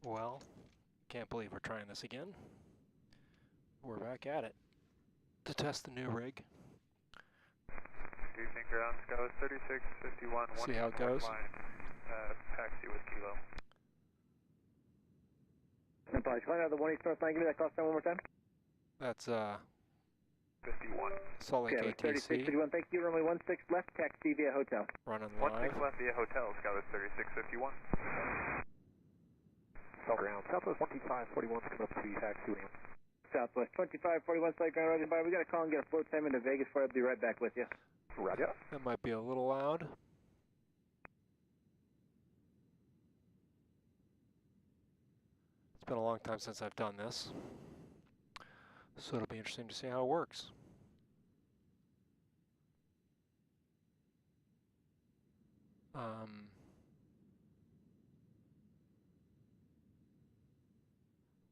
Well, can't believe we're trying this again. We're back at it to test the new rig. Evening ground, Skywas 3651. See how it goes. Line, taxi with Kilo. Apologies, calling out of the 1 East North line, give me that call sign one more time. That's 51. Salt Lake Okay, ATC. 3651, thank you, runway 16 left, taxi via hotel. Running 16 live. left via hotel, Skywas 3651. South ground, Southwest 2541 coming up to taxi. Southwest 2541, slight ground rising by. We got to call and get a float time into Vegas for you. I'll be right back with you. Roger. That might be a little loud. It's been a long time since I've done this, so it'll be interesting to see how it works.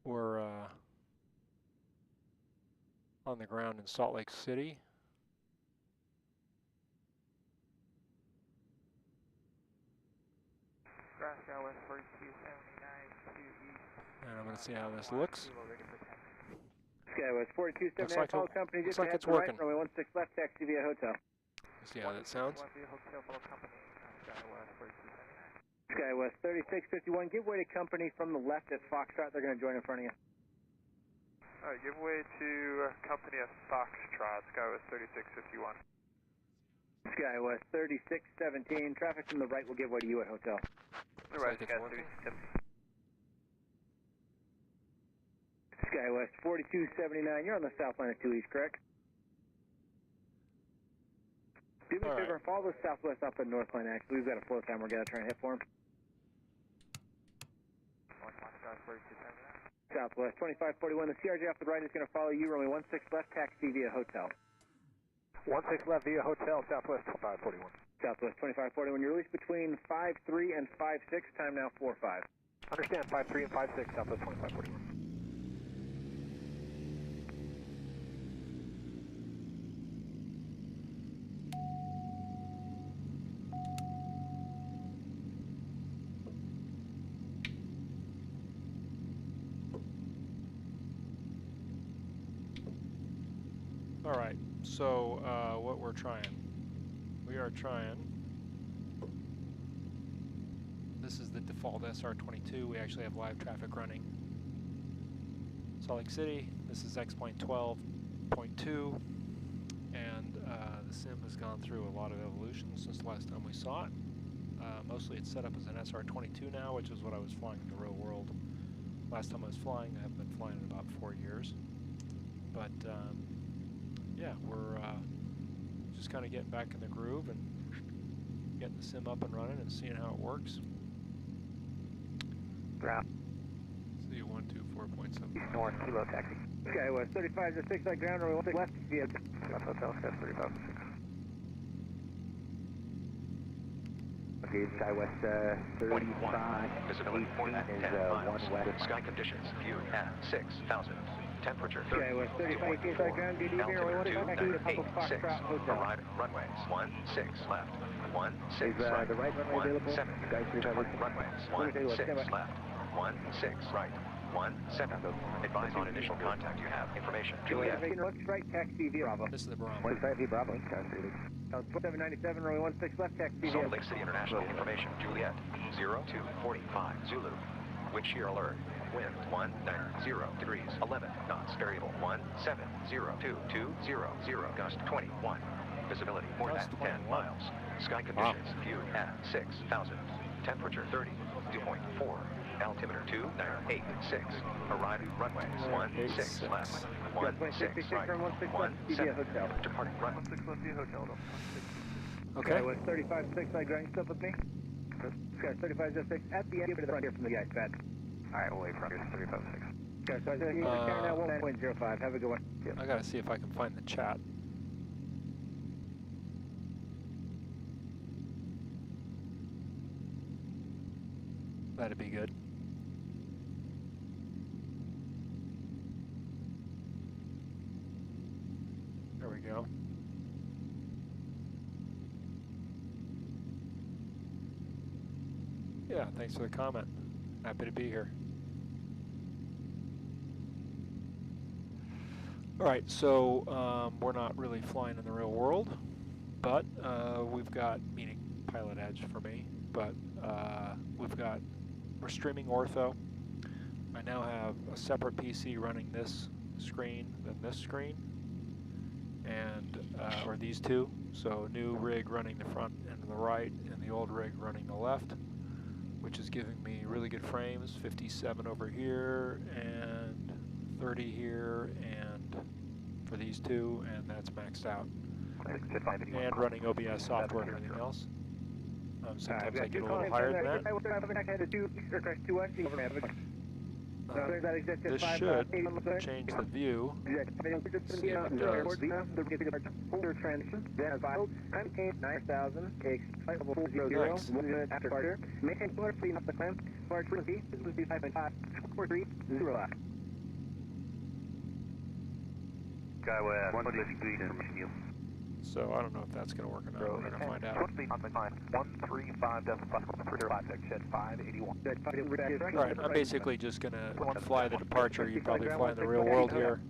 We're on the ground in Salt Lake City. Skywas 4279 to east. And I'm going to see how this looks. Skywest 4279, Looks like follow it- company, looks just like ahead it's to the right, working. runway 16 left, taxi via hotel. See how that sounds. Left via hotel, follow company, Skywas 4279. Skywest 3651, give way to company from the left at Foxtrot. They're going to join in front of you. Alright, give way to company of Foxtrot, Skywas 3651. Skywest 3617, traffic from the right will give way to you at hotel. Right, like it's Skywas working. 3617. Skywest 4279, you're on the south line of 2 East, correct? Do me a All favor, right. follow the southwest up the north line, actually. We've got a flow time we're going to try and hit for him. Skywas 4279. Southwest 2541, the CRJ off the right is going to follow you, runway 16 left, taxi via hotel. 16 left via hotel, Southwest 2541. Southwest 2541, you're released between 5-3 and 5-6, time now 4-5. Understand, 53 and 56, Southwest 2541. All right, so what we're trying. We are trying. This is the default SR22. We actually have live traffic running. Salt Lake City, this is X-Plane 12.2, and the sim has gone through a lot of evolution since the last time we saw it. Mostly it's set up as an SR22 now, which is what I was flying in the real world. Last time I was flying, I haven't been flying in about 4 years. But yeah, we're just kind of getting back in the groove and getting the sim up and running and seeing how it works. Ground, See 124.7. north, Kilo taxi. Skywest 35-6 on ground, runway 16 left via South Hotel, Skywas 3506. Okay, Skywest 35. Visibility more than 10 miles. One west. Sky conditions viewed at 6,000. Temperature 30. Skywest 35 east on ground, good evening, runway 16 taxi to Papa 286. Foxtrot Hotel. Arriving runways 16 left. 16 Is right. the right runway available? 17. Sky 35. Departing runways 16 left. 16 right. 17. Advise on initial contact. You have information. Juliet. Looks right, taxi via Bravo. This is the Bravo. 165 Bravo, Skywas 36. 797, runway 16 left, taxi via Salt Lake City International information. Juliet. 0245 Zulu. Wind shear alert. Wind 190 degrees 11 knots. Variable 1702200. Gust 21. Visibility more Gust than 10 21. miles. Sky conditions viewed at 6,000. Temperature 30. 2.4. Altimeter 2986. Arriving runways 16 left. 16 right. 17. Departing runway. 16 left via hotel. Okay. Skywest 35-6 on ground, you still with me? Skywest 35-6 at the end of the front here from the ice pad. Alright, we'll wait for us, 3506. Skywest 35 now 1.05, have a good one. I gotta see if I can find the chat. That'd be good. There we go. Yeah, thanks for the comment. Happy to be here. All right, so we're not really flying in the real world, but we've got, meaning Pilot Edge for me, but we're streaming ortho. I now have a separate PC running this screen than this screen, and or these two. So new rig running the front and the right, and the old rig running the left, which is giving me really good frames, 57 over here and 30 here, and for these two, and that's maxed out. And running OBS software and everything else. Sometimes I get a little higher than that. This should change the view. See if it does. So I don't know if that's going to work or not. We're going to find out. 135.5, Alright, I'm basically just going to fly the departure you probably fly in the real world here,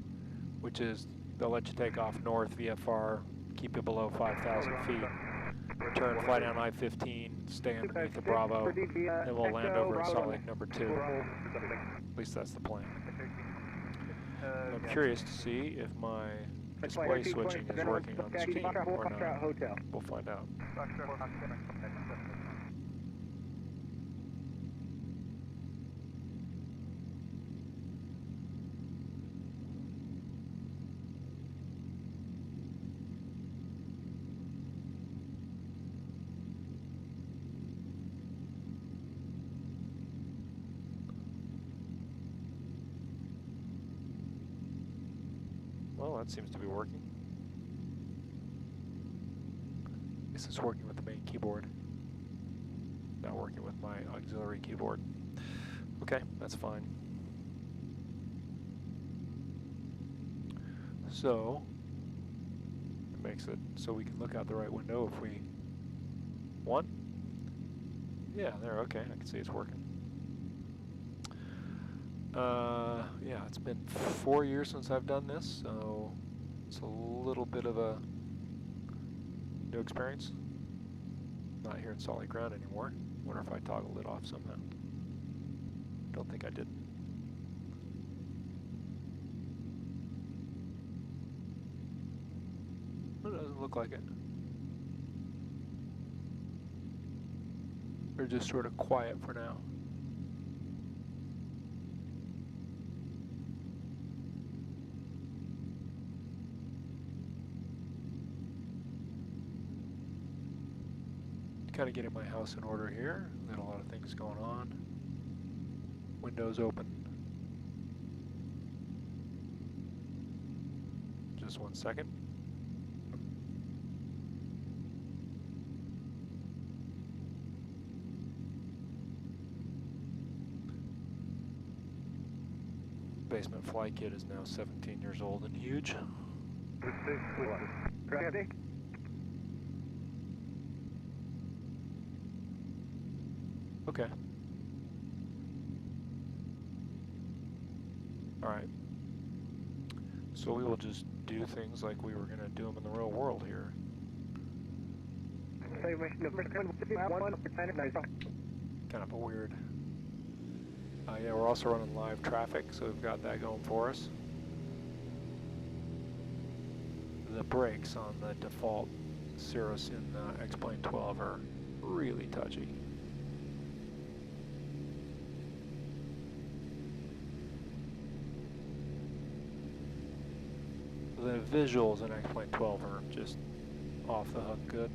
which is they'll let you take off north VFR, keep you below 5,000 feet, turn, fly down I-15, stay underneath the Bravo, then we'll land over at Salt Lake number 2. At least that's the plan. And I'm curious to see if my display switching is working on the screen or not. We'll find out. Well, that seems to be working. This is working with the main keyboard. Not working with my auxiliary keyboard. Okay, that's fine. So, it makes it so we can look out the right window if we want. Yeah, there, okay, I can see it's working. Yeah, it's been 4 years since I've done this, so it's a little bit of a new experience. Not here in solid ground anymore. Wonder if I toggled it off somehow. Don't think I did. It doesn't look like it. They're just sort of quiet for now. Kind of getting my house in order here. Got a lot of things going on. Windows open. Just 1 second. Basement fly kit is now 17 years old and huge. Okay. Alright. So we will just do things like we were going to do them in the real world here. Kind of a weird... yeah, we're also running live traffic, so we've got that going for us. The brakes on the default Cirrus in X-Plane 12 are really touchy. The visuals in X-Plane 12 are just off the hook good.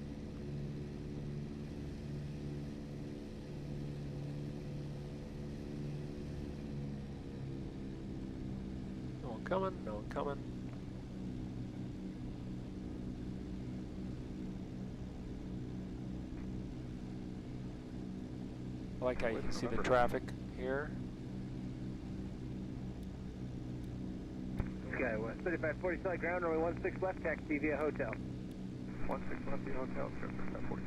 No one coming, no one coming. I like how you can see the traffic here. Okay, 3540 solid ground, runway 16 left, taxi via hotel. 16 left via hotel, 3540.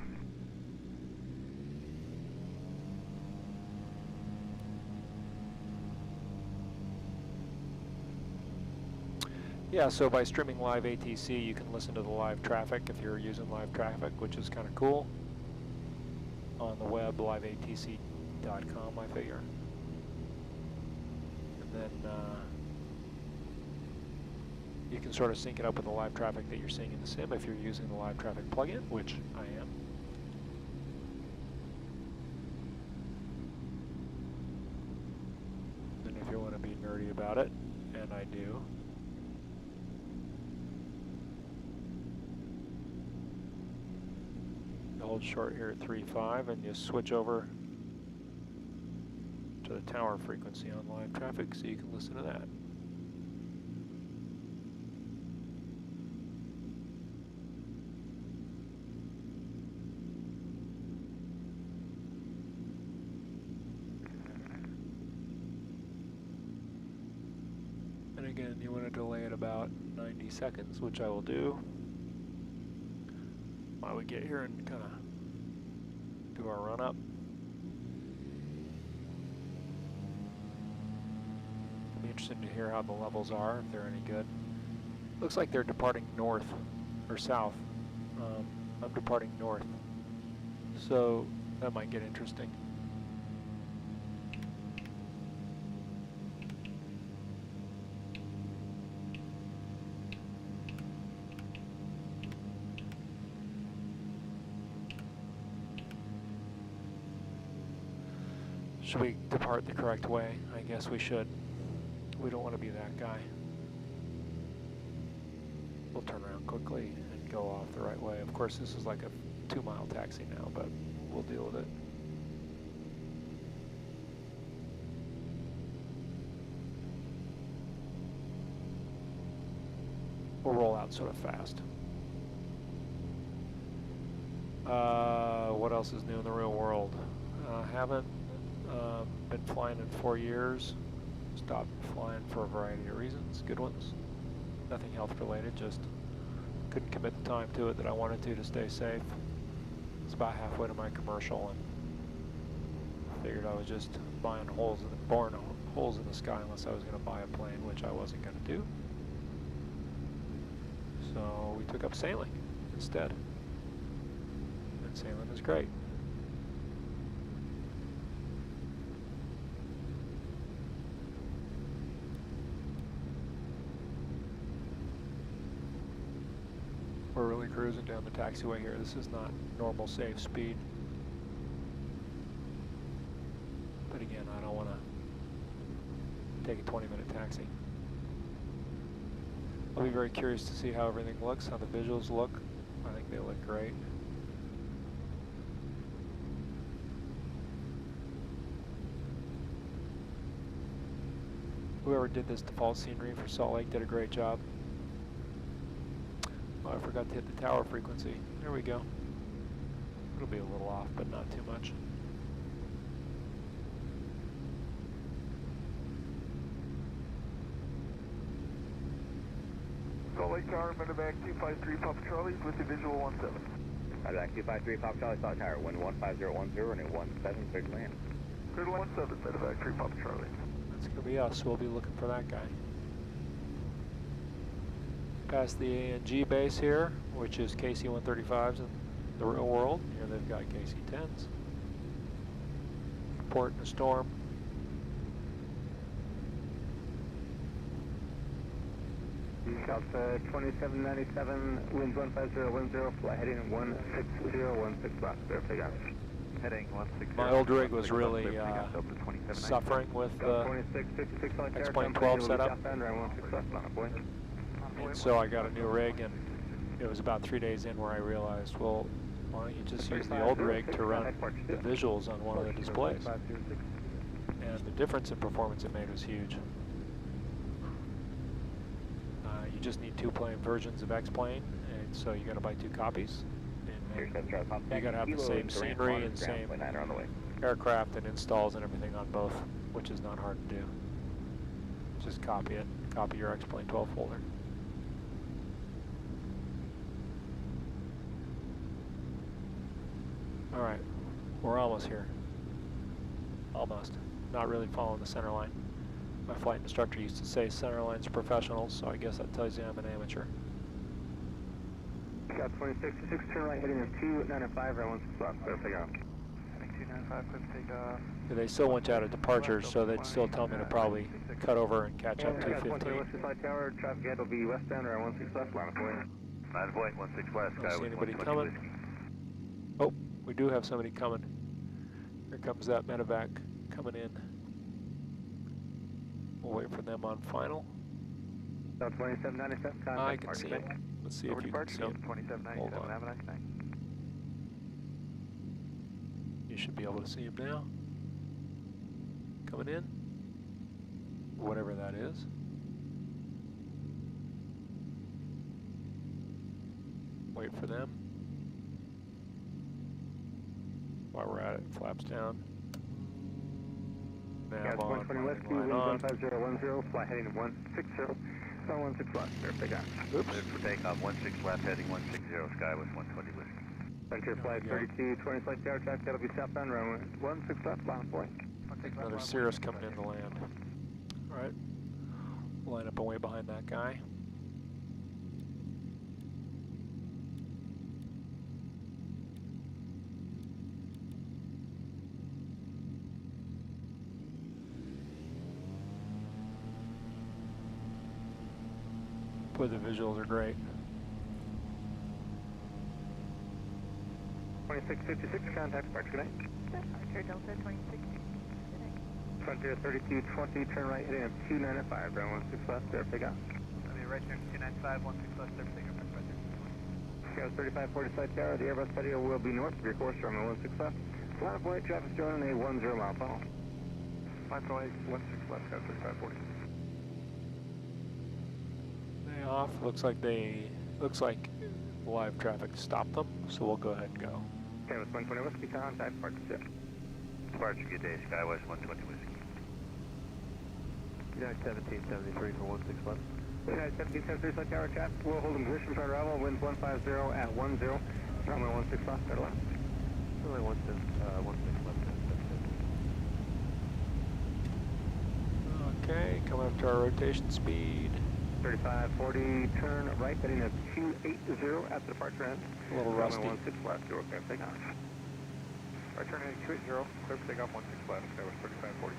Yeah, so by streaming live ATC, you can listen to the live traffic if you're using live traffic, which is kind of cool. On the web, liveatc.com, I figure. And then you can sort of sync it up with the live traffic that you're seeing in the sim if you're using the live traffic plugin, which I am. And if you want to be nerdy about it, and I do, hold short here at 3.5 and you switch over to the tower frequency on live traffic so you can listen to that. And again, you want to delay it about 90 seconds, which I will do while we get here and kind of do our run up. It'll be interesting to hear how the levels are, if they're any good. Looks like they're departing north or south. I'm departing north, so that might get interesting. Should we depart the correct way? I guess we should. We don't want to be that guy. We'll turn around quickly and go off the right way. Of course, this is like a 2-mile taxi now, but we'll deal with it. We'll roll out sort of fast. What else is new in the real world? Haven't been flying in 4 years. Stopped flying for a variety of reasons, good ones. Nothing health related, just couldn't commit the time to it that I wanted to stay safe. It's about halfway to my commercial and figured I was just boring holes in the sky unless I was going to buy a plane, which I wasn't going to do. So we took up sailing instead. And sailing is great. We're really cruising down the taxiway here. This is not normal safe speed. But again, I don't want to take a 20-minute taxi. I'll be very curious to see how everything looks, how the visuals look. I think they look great. Whoever did this default scenery for Salt Lake did a great job. Oh, I forgot to hit the tower frequency. There we go. It'll be a little off, but not too much. Salt Lake Tower, Medevac 253 Papa Charlie with the visual 17. Medevac 253 Papa Charlie, Salt Lake Tower, wind 15010 and 17, clear to land. Clear to 17, Medevac 3 Papa Charlie. That's going to be us. We'll be looking for that guy. Past the ANG base here, which is KC-135s in the real world. Here they've got KC-10s. Port in a storm. South 2797, winds 15010, fly heading 16016 block, verify guys. Heading 160. My old rig was really suffering with the X-Plane 12 setup. And so I got a new rig, and it was about 3 days in where I realized, well, why don't you just use the old rig to run the visuals on one of the displays? And the difference in performance it made was huge. You just need 2 plane versions of X-Plane, and so you got to buy 2 copies. And you got to have the same scenery and same aircraft and installs and everything on both, which is not hard to do. Just copy it, copy your X-Plane 12 folder. All right, we're almost here. Almost. Not really following the center line. My flight instructor used to say centerline's professionals, so I guess that tells you I'm an amateur. Scout 2066, turn right heading at 295, right 16 left, clear takeoff. Heading 295, clear for takeoff. Yeah, they still want you out at departure, so they'd still tell me to probably cut over and catch up Scout 215. West Flight Tower, traffic head will be westbound, right 16 left, line of point. Line of point, 16 west, Don't see Skywest anybody 120 coming. whiskey. Oh, we do have somebody coming. Here comes that medevac coming in. We'll wait for them on final. Scout 2797, contact. I can see him. Let's see if you can see him. 2797, Hold on. have a nice night. You should be able to see him now. Coming in. Whatever that is. Wait for them. While we're at it, flaps down. Nav Scout on, 120 West, line on. 25010, fly heading 160, sun 16 left, clear takeoff. Oops. Cleared for takeoff, 16 left, heading 160, Skywest 120 whiskey. Frontier flight There we go. 3220 flight tower, traffic head will be southbound, runway 16 left, line of point. Another Cirrus coming in to land. Alright. Line up and wait behind that guy. Boy, the visuals are great. 2656, contact departure, good night. Archer Delta 26. Frontier 3220, turn right heading at 295, ground 16 left, clear takeoff. I'll be right here, 295, 16 left, clear for takeoff. Scout 3540 flight tower, the Airbus patio will be north of your course, runway 16 left. Line of point, traffic joining a 10 mile funnel. 5.8, 16 left, Scout 3540. They off. Looks like live traffic stopped them, so we'll go ahead and go. Canvas 120 Whiskey, contact departure, jet. Departure, good day, Skywest 120 whiskey. United 1773 for 16 left. United 1773 flight tower, traffic will hold in position for arrival, winds 150 at 10, runway 16 left, clear to left. Runway 16 left. Okay, coming up to our rotation speed. 3540, turn right heading at 280 at the departure end. A little rusty. Runway 16 left, your clear takeoff. Right turn heading 280, clear for takeoff, 16 left, Skywest 3540.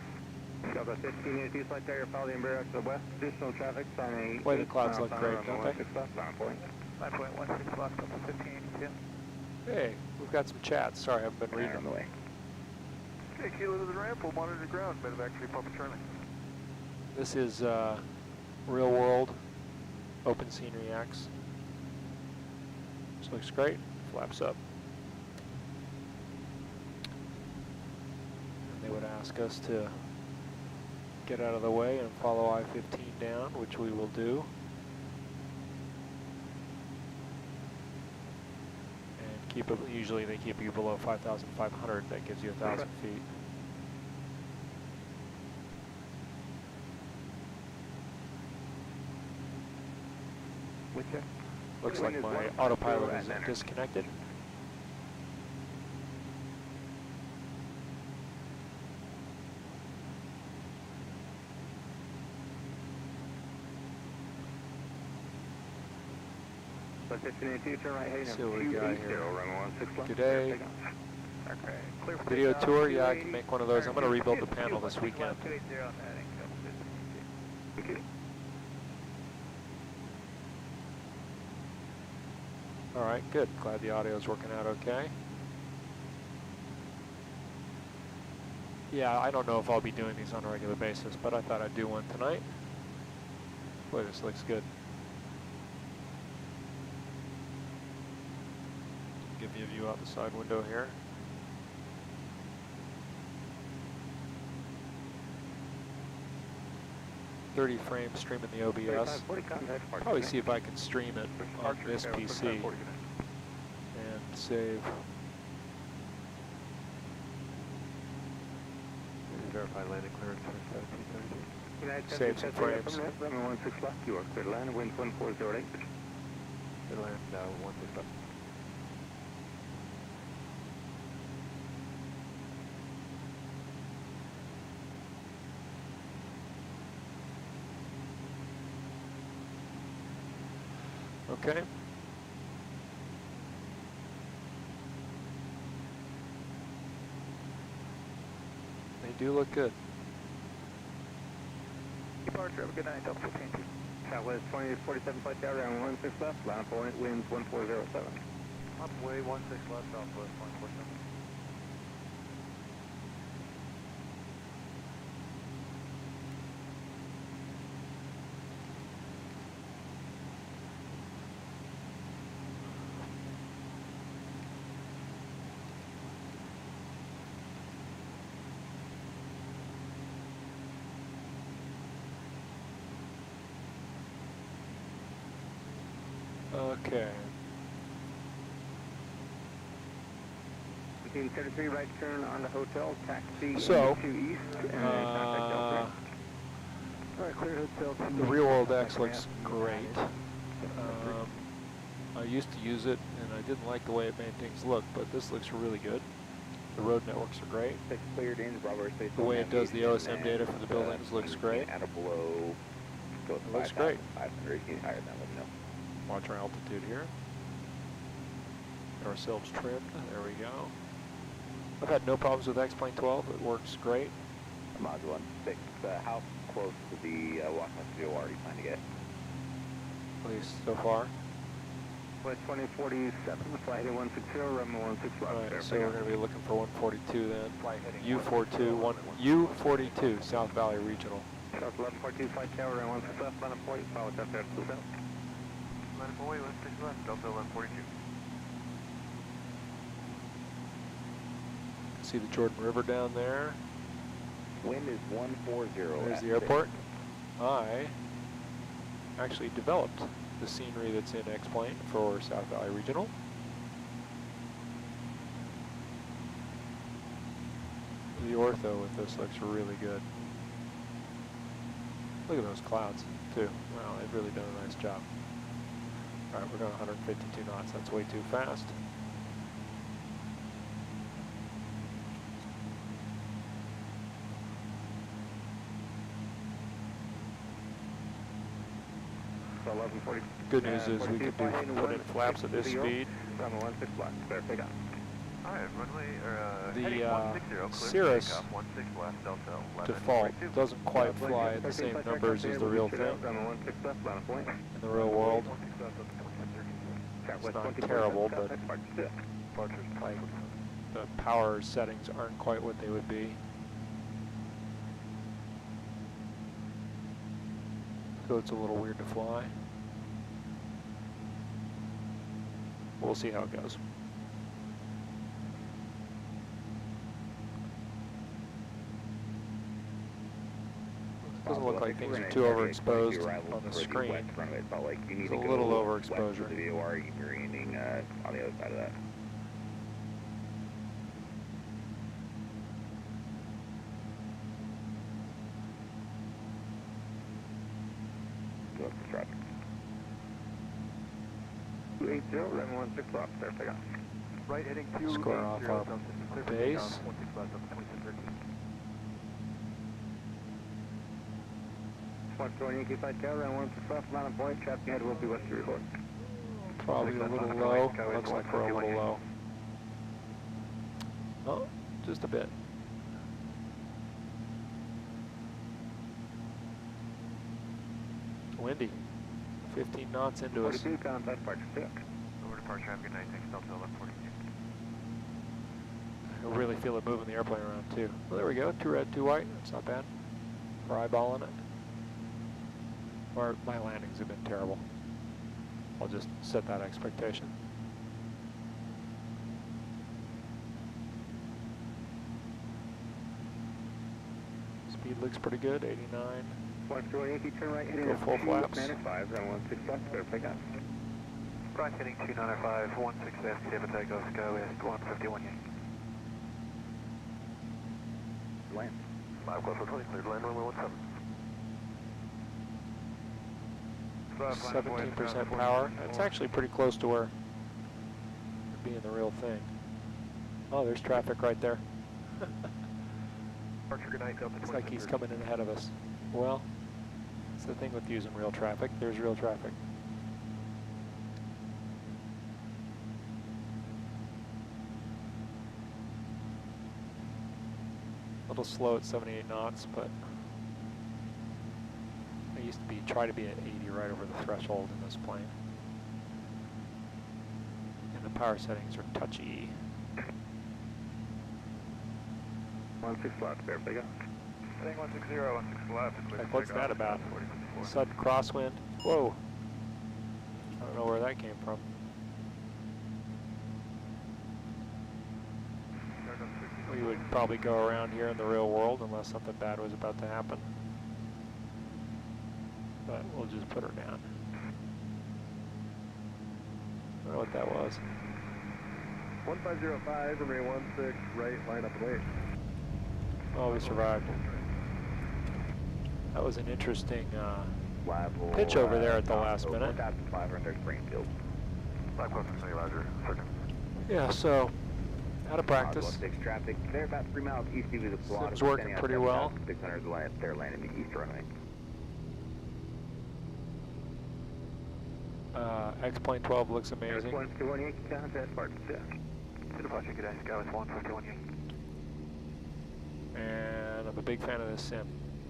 Scout 1582 flight tower, follow the Embraer to the west. Additional traffic on a Boy, the clouds look great, don't they? 16 left, line point. 5.16 left, up to 1582. Hey, we've got some chats. Sorry, I haven't been reading On the them. way. Okay, kilo to the ramp, we'll monitor the ground, medevac free Papa Charlie. This is Real World Open Scenery X. This looks great. Flaps up. And they would ask us to get out of the way and follow I-15 down, which we will do. And keep it, usually they keep you below 5,500. That gives you 1,000 feet. With you. Looks Wind like is my 150 autopilot at is 9. disconnected. Flight 1582, turn right heading at See what we got 280, here. runway 16 left. Good clear day. takeoff. Okay, clear for Video takeoff, tour, yeah, I 280. can make one of those. I'm going to rebuild the panel this weekend. 280 heading, Thank you. All right, good. Glad the audio is working out okay. Yeah, I don't know if I'll be doing these on a regular basis, but I thought I'd do one tonight. Boy, this looks good. Give you a view out the side window here. .30 frames streaming the OBS. 3540, contact departure. Probably see if I can stream it on Archer, this Skywest PC 3540, good night. and save. Verify landing clearance for 1732. United Save some 1773, frames. affirmative, runway 16 left, you are clear to land, wind 1408. Good land, 16 left. Okay. They do look good. Departure, have a good night, Delta 15. Southwest 2047 flight tower, runway 16 left, line point, winds 1407. Runway 16 left, Southwest 2047. Okay. 1533, right turn on the hotel, taxi So, to east, and contact Delta. Alright, clear hotel. the Real World X looks great. I used to use it, and I didn't like the way it made things look, but this looks really good. The road networks are great. Cleared in, Bravo Space. The way it does the OSM data for the buildings looks great. At or below, go It looks great. 500, higher than, let me know. Watch our altitude here. Get ourselves trimmed. There we go. I've had no problems with X-Plane 12. It works great. Module 16, how close to the Washington Studio are you trying to get? At least so far. West 2047, flight 160, runway 16 left. Alright, so we're going to be looking for 142 then. Flight heading U42, South Valley Regional. South 1142, flight tower, runway 16 left, line of point, follow up there to the south. Line of way 16 left, Delta 1142. See the Jordan River down there. Wind is 140. There's the airport. I actually developed the scenery that's in X-Plane for South Valley Regional. The ortho with this looks really good. Look at those clouds too. Wow, they've really done a nice job. All right, we're going 152 knots. That's way too fast. So 1140. Good news is we could put in flaps at this speed. Runway 16 left, clear takeoff. Alright, runway, The, heading 160, clear Cirrus takeoff, 16 left, Delta 1142. Default doesn't quite fly at the same numbers as the real thing Runway 16 left, line of point. in the real world. It's not terrible, but like the power settings aren't quite what they would be. So it's a little weird to fly. We'll see how it goes. Doesn't look like things are too overexposed on the screen. It's a little overexposure. You're aiming on the other side of that. Go up the traffic. 280, runway 16 left, clear takeoff. Right heading 280, Square off our Delta, clear for base. takeoff, 16 left, Delta 2213. 120 Yankee Flight Tower, runway 16 left, line of point, traffic ahead will be west to report. Probably a little low. Looks like we're a little low. Oh, just a bit. Windy. 15 knots into us. 42, contact departure 6. Over departure, have a good night, thanks, Delta 1142. I really feel it moving the airplane around too. Well, there we go. 2 red, 2 white. That's not bad. We're eyeballing it. My landings have been terrible. I'll just set that expectation. Speed looks pretty good, 89. 120 Yankee, turn right heading Go full flaps. 295, runway 16 left, clear takeoff. Right heading 295, 16 left, table takeoff, go west 151 Yankee. Land. 5 close 20, cleared land runway 17. 17% power. That's actually pretty close to where it'd be in the real thing. Oh, there's traffic right there. Departure, good night, Delta 2213. Looks like he's coming in ahead of us. Well, it's the thing with using real traffic. There's real traffic. little slow at 78 knots, but I used to try to be at 80 right over the threshold in this plane. And the power settings are touchy. 16 left, there we go. Heading 160, 16 left. Like, what's that about? Sudden crosswind. Whoa. I don't know where that came from. We would probably go around here in the real world unless something bad was about to happen. But we'll just put her down. I don't know what that was. 1505, runway 16, right, line up and wait. Oh, we survived. That was an interesting pitch over there at the last minute. 1500 Springfield. 516, Roger. Second. Yeah, so out of practice. Traffic. They're about 3 miles east of the block. It's working pretty well. 600 is they're landing the east runway. X-Plane 12 looks amazing. 218, contact Spartan 6. To departure, good day, Sky with 151. And I'm a big fan of this sim.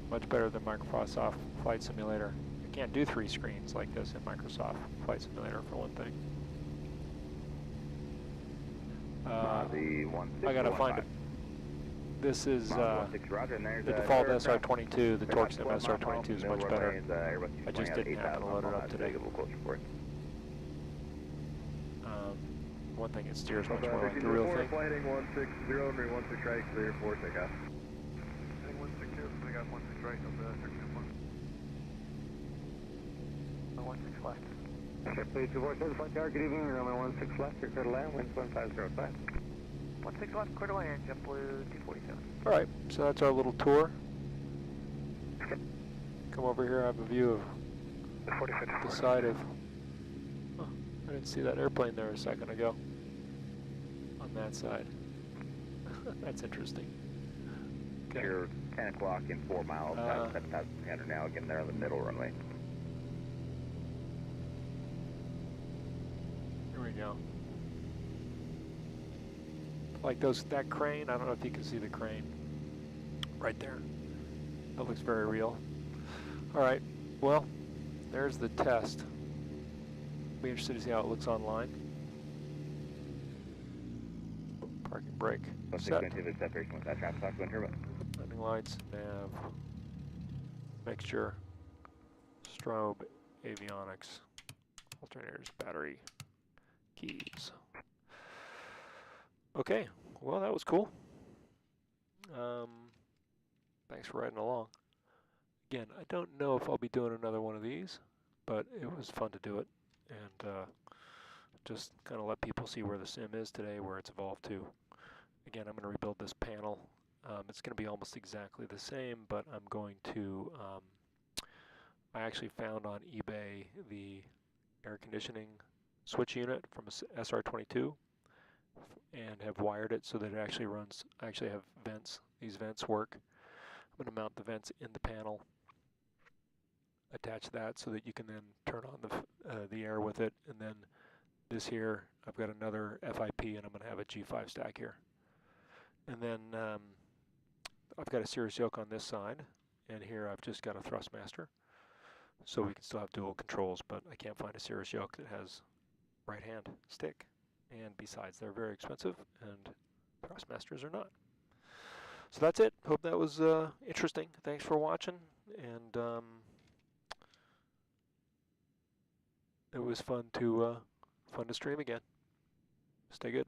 Much better than Microsoft Flight Simulator. You can't do 3 screens like this in Microsoft Flight Simulator, for one thing. I gotta find it. This is the default SR22. The torque sim SR22 is much better. I just didn't happen to load it up today. One thing, it steers much more like the real thing. Flighting 160, runway 16 right, clear for takeoff. Heading 160, putting up 16 right of the 13.1. 16 left. Okay, please, 247 flight tower, good evening, runway 16 left, you're clear to land, wind 1505. 16 left, clear to land, JetBlue 247. Alright, so that's our little tour. Come over here, I have a view of the side of... Oh, I didn't see that airplane there a second ago. On that side. That's interesting. Okay. You're 10 o'clock in 4 miles, 7,300 now, again, they're on the middle runway. Here we go. Like that crane, I don't know if you can see the crane right there. That looks very real. All right, well, there's the test. Be interested to see how it looks online. Parking brake set. Landing lights, nav, mixture, strobe, avionics, alternators, battery, keys. Okay, well, that was cool. Thanks for riding along. Again, I don't know if I'll be doing another one of these, but it was fun to do it, and just kind of let people see where the sim is today, where it's evolved to. Again, I'm going to rebuild this panel. It's going to be almost exactly the same, but I'm going to, I actually found on eBay the air conditioning switch unit from a SR22 and have wired it so that it actually runs, I actually have vents. These vents work. I'm going to mount the vents in the panel, attach that so that you can then turn on the air with it, and then this here, I've got another FIP and I'm going to have a G5 stack here. And then I've got a Cirrus yoke on this side, and here I've just got a Thrustmaster. So we can still have dual controls, but I can't find a Cirrus yoke that has right-hand stick. And besides, they're very expensive, and Thrustmasters are not. So that's it. Hope that was interesting. Thanks for watching, and it was fun to stream again. Stay good.